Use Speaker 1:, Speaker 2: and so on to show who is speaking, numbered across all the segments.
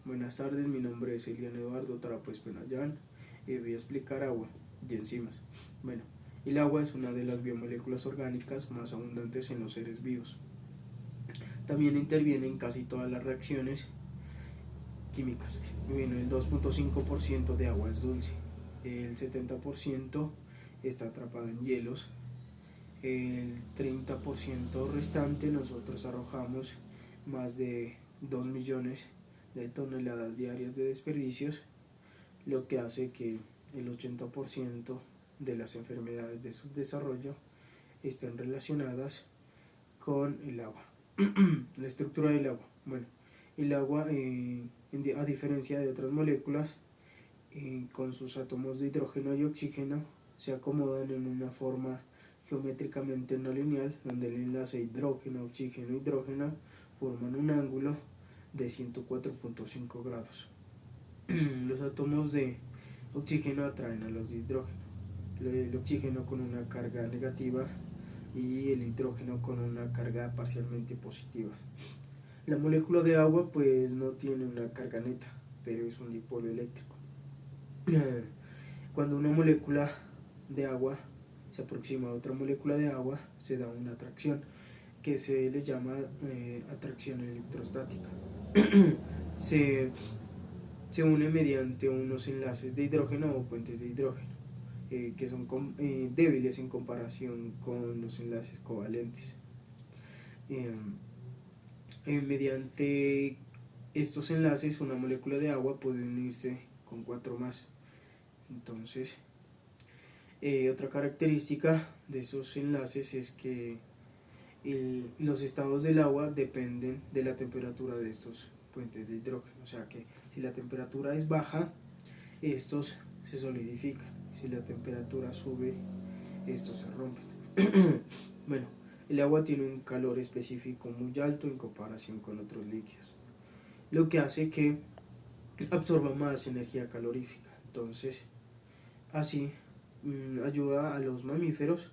Speaker 1: Buenas tardes, mi nombre es Elian Eduardo Tarapuez Penayán y voy a explicar agua y enzimas. Bueno, el agua es una de las biomoléculas orgánicas más abundantes en los seres vivos. También interviene en casi todas las reacciones químicas. Bueno, el 2.5% de agua es dulce, el 70% está atrapado en hielos, el 30% restante nosotros arrojamos más de 2 millones de toneladas diarias de desperdicios, lo que hace que el 80% de las enfermedades de subdesarrollo estén relacionadas con el agua. La estructura del agua. Bueno, el agua, a diferencia de otras moléculas, con sus átomos de hidrógeno y oxígeno, se acomodan en una forma geométricamente no lineal, donde el enlace hidrógeno-oxígeno-hidrógeno forman un ángulo de 104.5 grados. Los átomos de oxígeno atraen a los de hidrógeno, el oxígeno con una carga negativa y el hidrógeno con una carga parcialmente positiva. La molécula de agua pues no tiene una carga neta, pero es un dipolo eléctrico. Cuando una molécula de agua se aproxima a otra molécula de agua, se da una atracción que se le llama atracción electrostática. se une mediante unos enlaces de hidrógeno o puentes de hidrógeno, que son débiles en comparación con los enlaces covalentes. Mediante estos enlaces, una molécula de agua puede unirse con 4 más. Entonces, otra característica de esos enlaces es que los estados del agua dependen de la temperatura de estos puentes de hidrógeno. O sea que si la temperatura es baja, estos se solidifican. Si la temperatura sube, estos se rompen. Bueno, el agua tiene un calor específico muy alto en comparación con otros líquidos, lo que hace que absorba más energía calorífica. Entonces, así ayuda a los mamíferos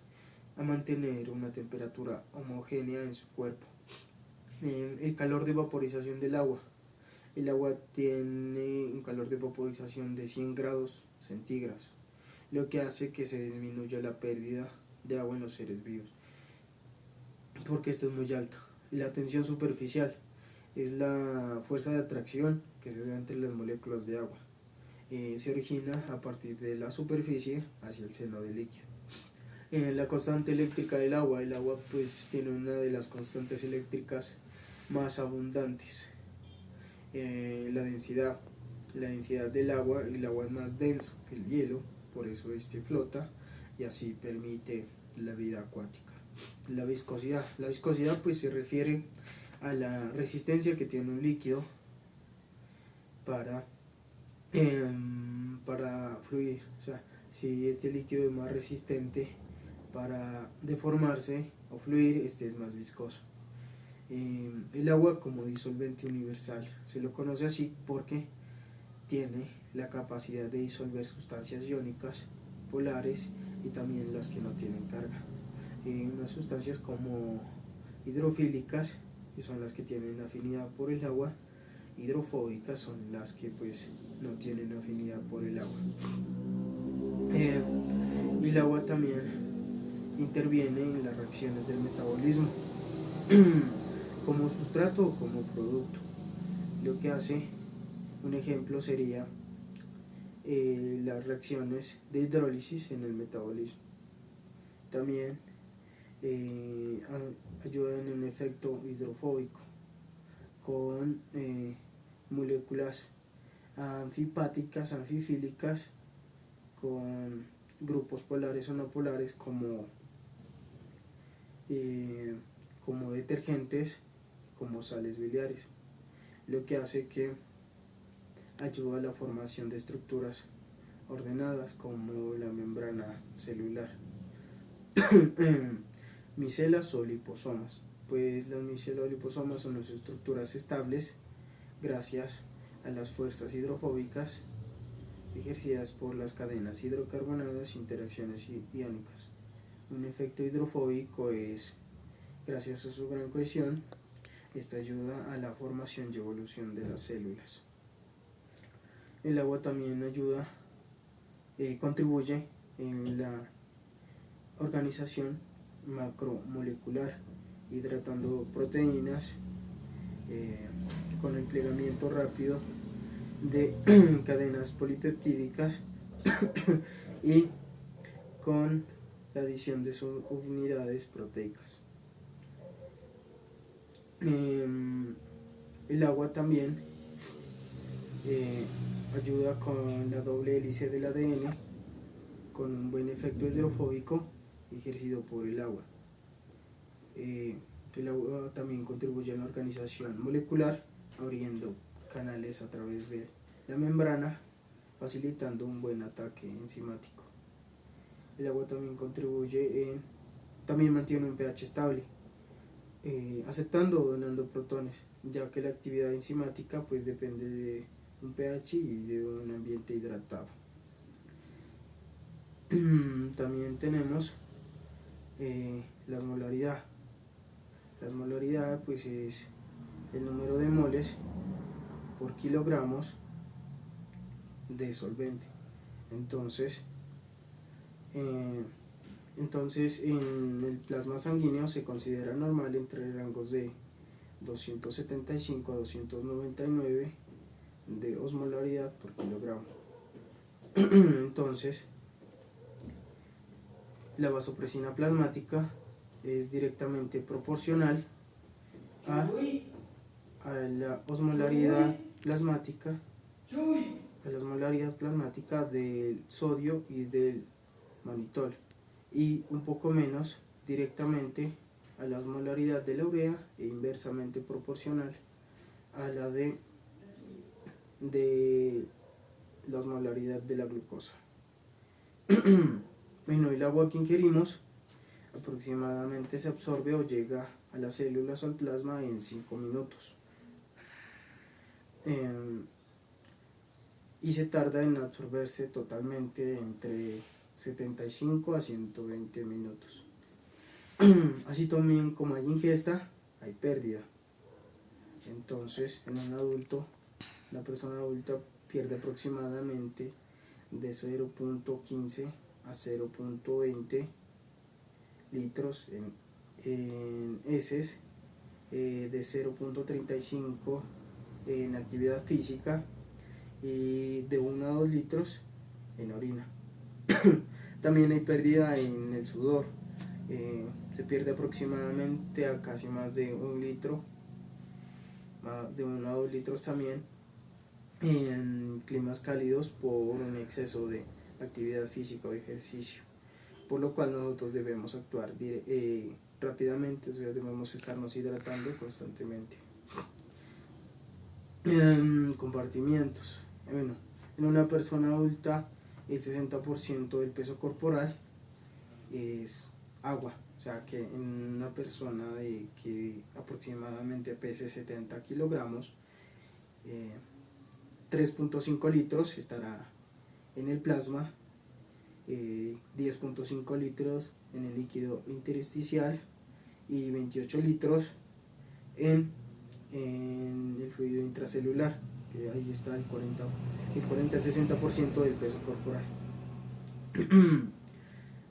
Speaker 1: a mantener una temperatura homogénea en su cuerpo. El calor de vaporización del agua. El agua tiene un calor de vaporización de 100 grados centígrados, lo que hace que se disminuya la pérdida de agua en los seres vivos, porque esto es muy alto. La tensión superficial es la fuerza de atracción que se da entre las moléculas de agua. Se origina a partir de la superficie hacia el seno del líquido. La constante eléctrica del agua. El agua pues tiene una de las constantes eléctricas más abundantes. La densidad del agua. El agua es más denso que el hielo, por eso este flota y así permite la vida acuática. La viscosidad pues se refiere a la resistencia que tiene un líquido para fluir. O sea, si este líquido es más resistente para deformarse o fluir, este es más viscoso. El agua como disolvente universal se lo conoce así porque tiene la capacidad de disolver sustancias iónicas, polares y también las que no tienen carga. Unas sustancias como hidrofílicas, que son las que tienen afinidad por el agua, hidrofóbicas son las que pues no tienen afinidad por el agua. Y el agua también interviene en las reacciones del metabolismo como sustrato o como producto. Lo que hace, un ejemplo sería las reacciones de hidrólisis en el metabolismo. También ayuda en un efecto hidrofóbico con moléculas anfipáticas, anfifílicas, con grupos polares o no polares como detergentes, como sales biliares, lo que hace que ayuda a la formación de estructuras ordenadas como la membrana celular. Micelas o liposomas. Pues las micelas o liposomas son las estructuras estables gracias a las fuerzas hidrofóbicas ejercidas por las cadenas hidrocarbonadas e interacciones iónicas. Un efecto hidrofóbico es, gracias a su gran cohesión, Esto ayuda a la formación y evolución de las células. El agua también contribuye en la organización macromolecular, hidratando proteínas con el plegamiento rápido de cadenas polipeptídicas y con la adición de subunidades proteicas. El agua también ayuda con la doble hélice del ADN, con un buen efecto hidrofóbico ejercido por el agua. El agua también contribuye a la organización molecular, abriendo canales a través de la membrana, facilitando un buen ataque enzimático. El agua también también mantiene un pH estable, aceptando o donando protones, ya que la actividad enzimática pues depende de un pH y de un ambiente hidratado. También tenemos la osmolaridad. La osmolaridad pues es el número de moles por kilogramos de solvente. Entonces en el plasma sanguíneo se considera normal entre rangos de 275 a 299 de osmolaridad por kilogramo. Entonces, la vasopresina plasmática es directamente proporcional a la osmolaridad plasmática, del sodio y del manitol, y un poco menos directamente a la osmolaridad de la urea e inversamente proporcional a la de la osmolaridad de la glucosa. Bueno, el agua que ingerimos aproximadamente se absorbe o llega a las células o al plasma en 5 minutos. Y se tarda en absorberse totalmente entre 75 a 120 minutos. Así también como hay ingesta, hay pérdida. Entonces, en una persona adulta pierde aproximadamente de 0.15 a 0.20 litros en heces, de 0.35 en actividad física y de 1 a 2 litros en orina. También hay pérdida en el sudor, se pierde aproximadamente a casi más de 1 litro, más de 1 a 2 litros también en climas cálidos por un exceso de actividad física o ejercicio, por lo cual nosotros debemos actuar rápidamente, o sea, debemos estarnos hidratando constantemente. Compartimientos. Bueno, en una persona adulta el 60% del peso corporal es agua, o sea que en una persona que aproximadamente pese 70 kilogramos, 3.5 litros estará en el plasma, 10.5 litros en el líquido intersticial y 28 litros en el fluido intracelular, que ahí está el 40 al 60% del peso corporal.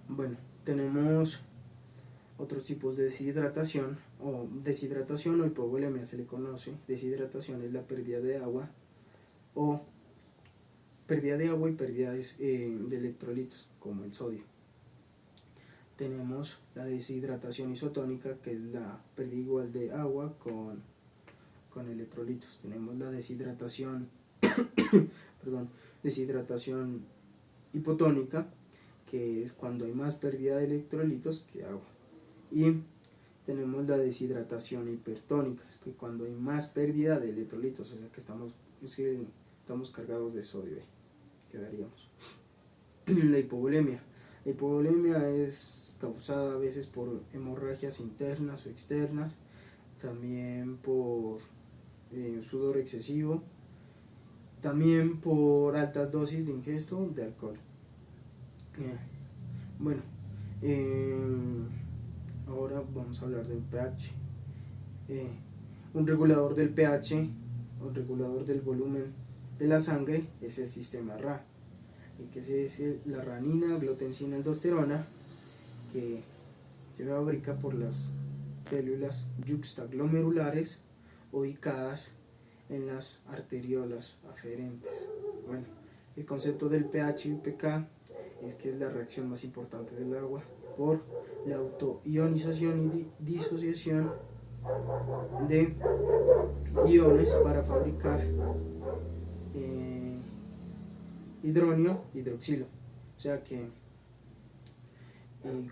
Speaker 1: Bueno, tenemos otros tipos de deshidratación o hipovolemia se le conoce. Deshidratación es la pérdida de agua y pérdida de electrolitos como el sodio. Tenemos la deshidratación isotónica, que es la pérdida igual de agua con electrolitos. Tenemos la deshidratación deshidratación hipotónica, que es cuando hay más pérdida de electrolitos que agua. Y tenemos la deshidratación hipertónica, es que cuando hay más pérdida de electrolitos, o sea que estamos cargados de sodio, quedaríamos. La hipovolemia. La hipovolemia es causada a veces por hemorragias internas o externas, también por sudor excesivo, también por altas dosis de ingesto de alcohol. Bueno, ahora vamos a hablar del pH. Un regulador del pH, un regulador del volumen de la sangre, es el sistema Ra, que es la ranina, glutensina, aldosterona, que se fabrica por las células yuxtaglomerulares ubicadas en las arteriolas aferentes. Bueno, el concepto del pH y pK es que es la reacción más importante del agua por la autoionización y disociación de iones para fabricar hidróneo, hidroxilo. O sea que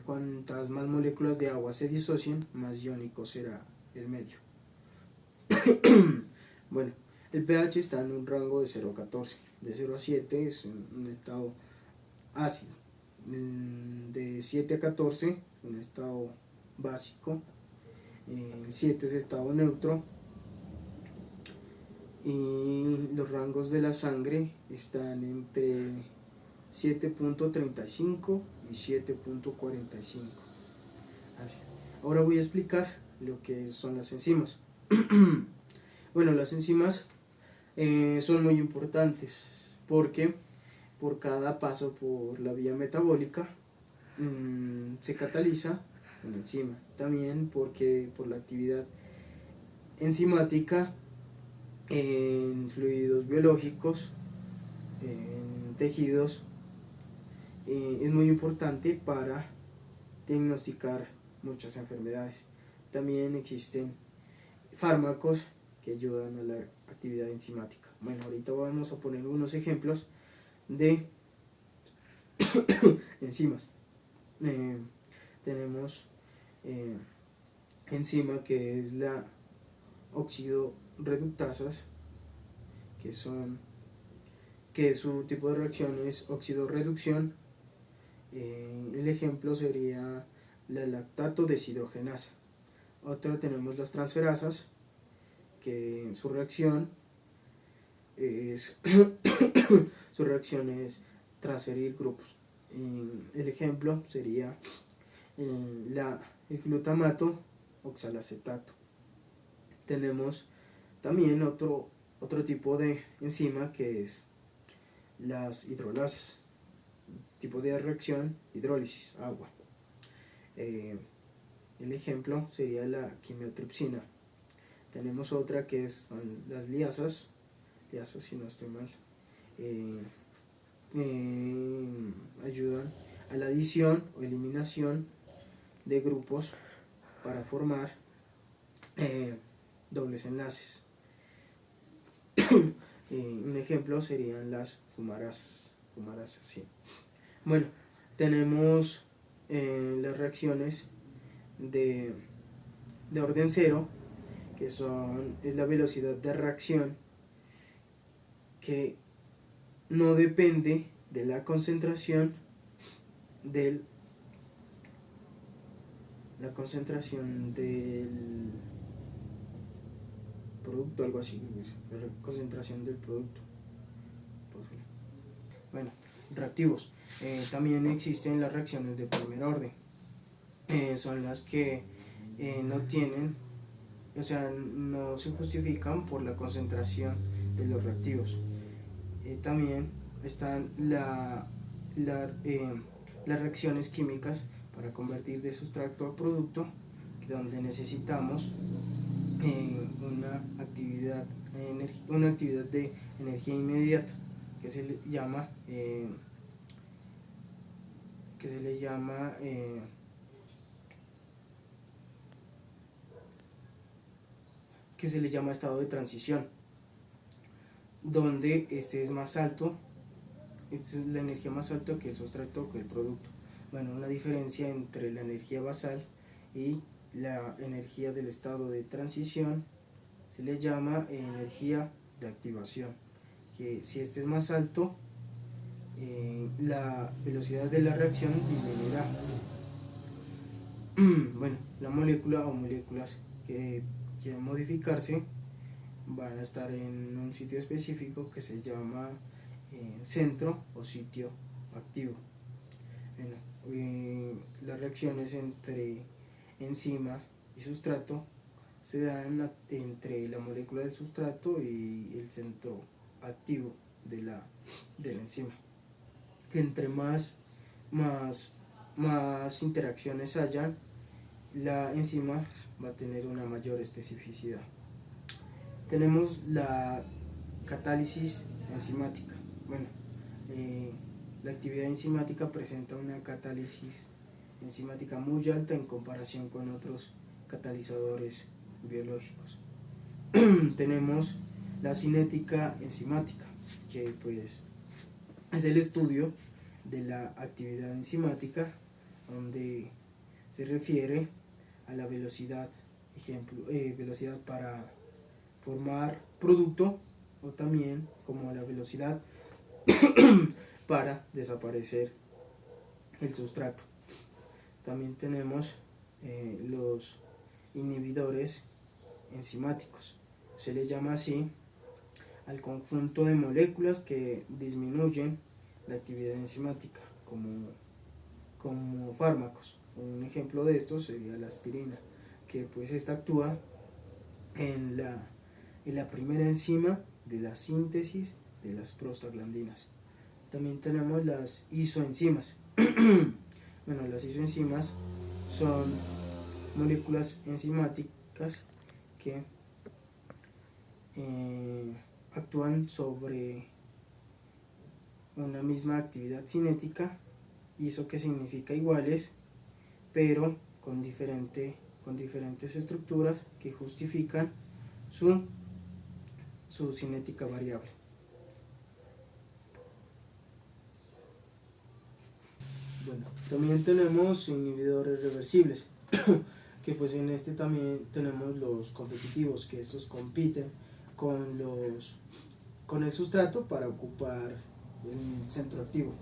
Speaker 1: cuantas más moléculas de agua se disocien, más iónico será el medio. Bueno, el pH está en un rango de 0 a 14. De 0 a 7 es un estado ácido. De 7 a 14, un estado básico. 7 es estado neutro. Y los rangos de la sangre están entre 7.35 y 7.45. Ahora voy a explicar lo que son las enzimas. Bueno, las enzimas son muy importantes porque por cada paso por la vía metabólica se cataliza una enzima. También porque por la actividad enzimática en fluidos biológicos, en tejidos, es muy importante para diagnosticar muchas enfermedades. También existen fármacos que ayudan a la actividad enzimática. Bueno, ahorita vamos a poner unos ejemplos de enzimas. Tenemos enzima que es la oxidorreductasas, que su tipo de reacción es oxidorreducción. El ejemplo sería la lactato deshidrogenasa. Otra tenemos las transferasas, que su reacción es transferir grupos. El ejemplo sería el glutamato oxalacetato. Tenemos también otro tipo de enzima que es las hidrolasas, tipo de reacción hidrólisis, agua. El ejemplo sería la quimiotripsina. Tenemos otra que son las liasas si no estoy mal, ayudan a la adición o eliminación de grupos para formar dobles enlaces. Un ejemplo serían las fumarasas, sí. Bueno, tenemos las reacciones de orden cero, que es la velocidad de reacción que no depende de la concentración del producto, algo así, la concentración del producto. Bueno, reactivos. También existen las reacciones de primer orden. Son las que no tienen, o sea, no se justifican por la concentración de los reactivos. También están las reacciones químicas para convertir de sustrato a producto, donde necesitamos una actividad de energía inmediata que se le llama estado de transición, donde este es más alto, esta es la energía más alta que el sustrato, que el producto. Bueno, una diferencia entre la energía basal y la energía del estado de transición se le llama energía de activación, que si este es más alto, la velocidad de la reacción disminuirá. Bueno, la molécula o moléculas que quieren modificarse van a estar en un sitio específico que se llama centro o sitio activo. Bueno, las reacciones entre enzima y sustrato se da entre la molécula del sustrato y el centro activo de la enzima. Que entre más interacciones hayan, la enzima va a tener una mayor especificidad. Tenemos la catálisis enzimática. Bueno, la actividad enzimática presenta una catálisis enzimática muy alta en comparación con otros catalizadores biológicos. Tenemos la cinética enzimática, que pues es el estudio de la actividad enzimática, donde se refiere a la velocidad, velocidad para formar producto, o también como la velocidad para desaparecer el sustrato. También tenemos los inhibidores enzimáticos. Se les llama así al conjunto de moléculas que disminuyen la actividad enzimática, como fármacos. Un ejemplo de esto sería la aspirina, que pues esta actúa en la primera enzima de la síntesis de las prostaglandinas. También tenemos las isoenzimas. Bueno, las isoenzimas son moléculas enzimáticas que actúan sobre una misma actividad cinética, iso que significa iguales, pero con diferentes estructuras que justifican su cinética variable. Bueno, también tenemos inhibidores reversibles, que pues en este también tenemos los competitivos, que estos compiten con el sustrato para ocupar el centro activo.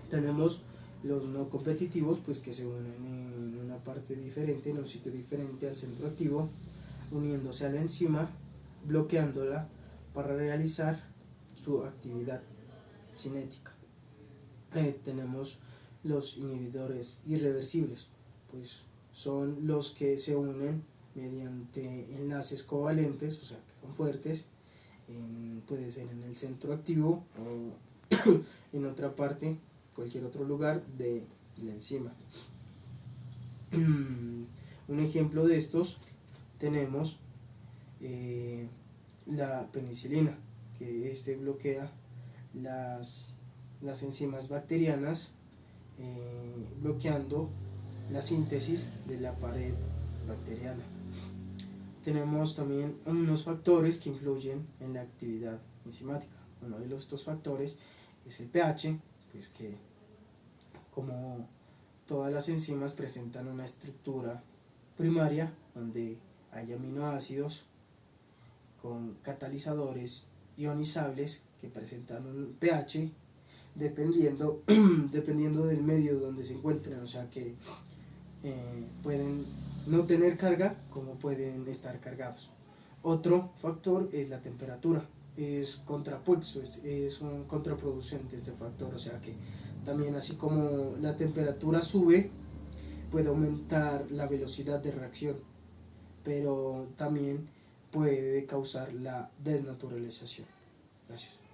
Speaker 1: Tenemos los no competitivos, pues que se unen en una parte diferente, en un sitio diferente al centro activo, uniéndose a la enzima, bloqueándola para realizar su actividad cinética. Tenemos los inhibidores irreversibles, pues son los que se unen mediante enlaces covalentes, o sea que son fuertes, puede ser en el centro activo o en otra parte, cualquier otro lugar de la enzima. Un ejemplo de estos tenemos la penicilina, que bloquea las enzimas bacterianas, bloqueando la síntesis de la pared bacteriana. Tenemos también unos factores que influyen en la actividad enzimática. Uno de estos factores es el pH, pues que como todas las enzimas presentan una estructura primaria donde hay aminoácidos con catalizadores ionizables que presentan un pH dependiendo del medio donde se encuentran, o sea que pueden no tener carga como pueden estar cargados. Otro factor es la temperatura, es contrapuesto, es un contraproducente este factor, o sea que también, así como la temperatura sube, puede aumentar la velocidad de reacción, pero también puede causar la desnaturalización. Gracias.